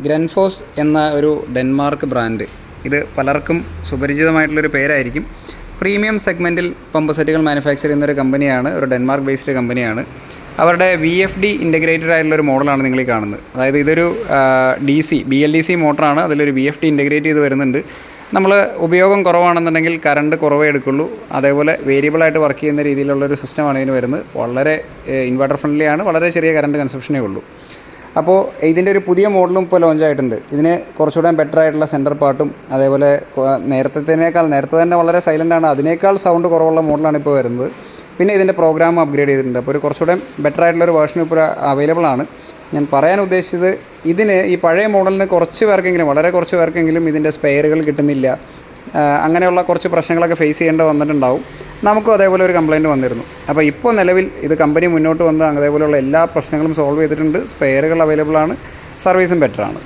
ഗ്രൻഫോസ് എന്ന ഒരു Denmark brand. ഇത് പലർക്കും സുപരിചിതമായിട്ടുള്ളൊരു പേരായിരിക്കും. പ്രീമിയം സെഗ്മെൻറ്റിൽ പമ്പ് സെറ്റുകൾ മാനുഫാക്ചർ ചെയ്യുന്നൊരു കമ്പനിയാണ്, ഒരു ഡെൻമാർക്ക് ബേസ്ഡ് കമ്പനിയാണ്. അവരുടെ VFD ഇൻ്റഗ്രേറ്റഡ് ആയിട്ടുള്ളൊരു മോഡലാണ് നിങ്ങൾ ഈ കാണുന്നത്. അതായത് ഇതൊരു BLDC മോട്ടറാണ്, അതിലൊരു VFD ഇൻ്റഗ്രേറ്റ് ചെയ്ത് വരുന്നുണ്ട്. നമ്മൾ ഉപയോഗം കുറവാണെന്നുണ്ടെങ്കിൽ കറണ്ട് കുറവേ എടുക്കുള്ളൂ. അതേപോലെ വേരിയബിളായിട്ട് വർക്ക് ചെയ്യുന്ന രീതിയിലുള്ളൊരു സിസ്റ്റമാണ് ഇതിന് വരുന്നത്. വളരെ ഇൻവെർട്ടർ ഫ്രണ്ട്ലിയാണ്, വളരെ ചെറിയ കറണ്ട് കൺസപ്ഷനേ ഉള്ളൂ. അപ്പോൾ ഇതിൻ്റെ ഒരു പുതിയ മോഡലും ഇപ്പോൾ ലോഞ്ച് ആയിട്ടുണ്ട്. ഇതിന് കുറച്ചുകൂടെ ബെറ്റർ ആയിട്ടുള്ള സെൻറ്റർ പാർട്ടും അതേപോലെ നേരത്തെ തന്നെ വളരെ സൈലൻ്റാണ്, അതിനേക്കാൾ സൗണ്ട് കുറവുള്ള മോഡലാണ് ഇപ്പോൾ വരുന്നത്. പിന്നെ ഇതിൻ്റെ പ്രോഗ്രാം അപ്ഗ്രേഡ് ചെയ്തിട്ടുണ്ട്. അപ്പോൾ ഒരു കുറച്ചുകൂടെ ബെറ്റർ ആയിട്ടുള്ളൊരു വേർഷൻ ഇപ്പോൾ അവൈലബിൾ ആണ്. ഞാൻ പറയാൻ ഉദ്ദേശിച്ചത്, ഇതിന് ഈ പഴയ മോഡലിന് വളരെ കുറച്ച് പേർക്കെങ്കിലും ഇതിൻ്റെ സ്പെയറുകൾ കിട്ടുന്നില്ല, അങ്ങനെയുള്ള കുറച്ച് പ്രശ്നങ്ങളൊക്കെ ഫേസ് ചെയ്യേണ്ടി വന്നിട്ടുണ്ടാവും. നമുക്കും അതേപോലെ ഒരു കംപ്ലയിൻറ്റ് വന്നിരുന്നു. അപ്പോൾ ഇപ്പോൾ നിലവിൽ ഇത് കമ്പനി മുന്നോട്ട് വന്ന് അതേപോലെയുള്ള എല്ലാ പ്രശ്നങ്ങളും സോൾവ് ചെയ്തിട്ടുണ്ട്. സ്പെയറുകൾ അവൈലബിൾ ആണ്, സർവീസും ബെറ്ററാണ്.